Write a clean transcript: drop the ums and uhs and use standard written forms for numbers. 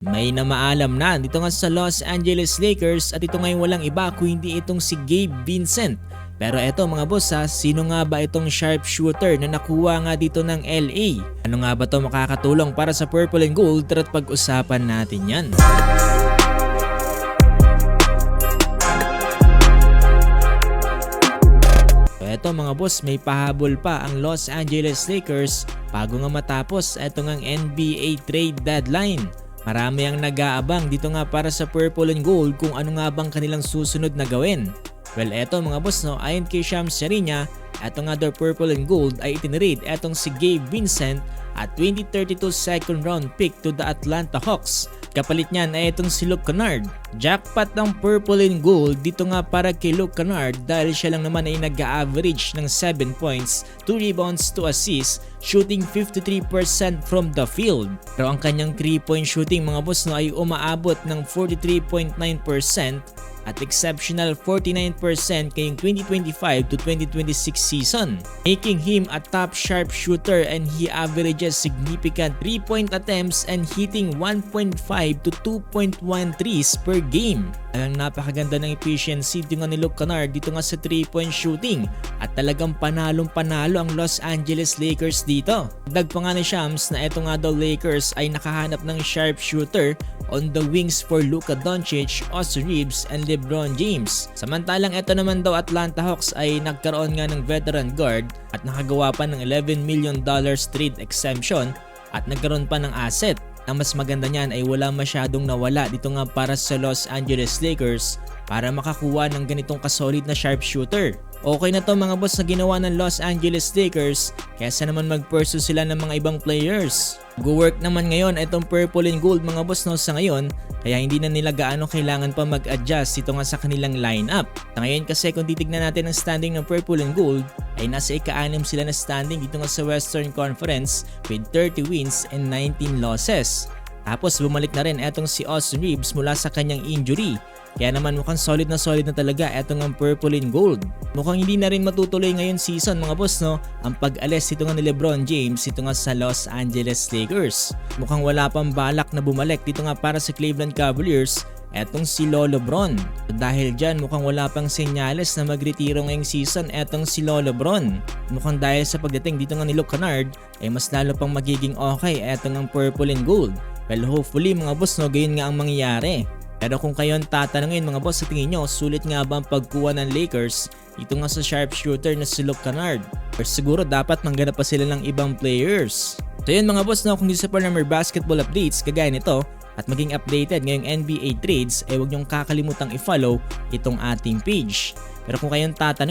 May namaalam na dito nga sa Los Angeles Lakers at ito ngayon walang iba kung hindi itong si Gabe Vincent. Pero eto mga boss sino nga ba itong sharpshooter na nakuha nga dito ng LA? Ano nga ba to makakatulong para sa Purple and Gold? Tara't pag-usapan natin yan. Eto mga boss, may pahabol pa ang Los Angeles Lakers bago nga matapos eto ngang NBA trade deadline. Marami ang nag-aabang dito nga para sa Purple and Gold kung ano nga bang kanilang susunod na gawin. Well, eto mga boss ayon kay Shams Charania, eto nga daw Purple and Gold ay itinrade etong si Gabe Vincent at 2032 second round pick to the Atlanta Hawks. Kapalit niyan ay itong si Luke Kennard. Jackpot ng Purple and Gold dito nga para kay Luke Kennard dahil siya lang naman ay nag-average ng 7 points, 2 rebounds, 2 assists, shooting 53% from the field. Pero ang kanyang 3-point shooting mga boss ay umaabot ng 43.9% at exceptional 49% kayong 2025 to 2026 season, making him a top sharpshooter and he averages significant 3-point attempts and hitting 1.5 to 2.1 threes per game. Ang napakaganda ng efficiency dito nga ni Luke Kennard dito nga sa 3-point shooting at talagang panalong-panalo ang Los Angeles Lakers dito. Dag pa nga ni Shams na eto nga daw Lakers ay nakahanap ng sharpshooter on the wings for Luka Doncic, Austin Reeves, and LeBron James. Samantalang ito naman daw Atlanta Hawks ay nagkaroon nga ng veteran guard at nakagawa pa ng $11 million trade exemption at nagkaroon pa ng asset. Ang mas maganda niyan ay wala masyadong nawala dito nga para sa Los Angeles Lakers para makakuha ng ganitong kasolid na sharpshooter. Okay na to mga boss na ginawa ng Los Angeles Lakers kaysa naman mag-pursue sila ng mga ibang players. Go-work naman ngayon itong Purple and Gold mga boss sa ngayon kaya hindi na nila gaano kailangan pa mag-adjust ito nga sa kanilang lineup. Sa ngayon kasi kung titignan natin ang standing ng Purple and Gold ay nasa ika-6 sila na standing dito nga sa Western Conference with 30 wins and 19 losses. Tapos bumalik na rin etong si Austin Reeves mula sa kanyang injury. Kaya naman mukhang solid na talaga etong ang Purple and Gold. Mukhang hindi na rin matutuloy ngayon season mga boss ang pag-alis ito nga ni LeBron James ito nga sa Los Angeles Lakers. Mukhang wala pang balak na bumalik dito nga para sa Cleveland Cavaliers etong si Lolo Bron. Dahil dyan mukhang wala pang senyales na magretiro ngayong season etong si Lolo Bron. Mukhang dahil sa pagdating dito nga ni Luke Kennard ay mas lalo pang magiging okay etong ang Purple and Gold. Well, hopefully mga boss gayon nga ang mangyayari. Pero kung kayo tatanungin mga boss sa tingin nyo, sulit nga ba ang pagkuha ng Lakers ito nga sa sharpshooter na si Luke Kennard? Or siguro dapat mangganap pa sila ng ibang players? So yun mga boss kung gusto pa ng more basketball updates kagaya nito at maging updated ngayong NBA trades ay huwag nyong kakalimutang i-follow itong ating page. Pero kung kayo tatanungin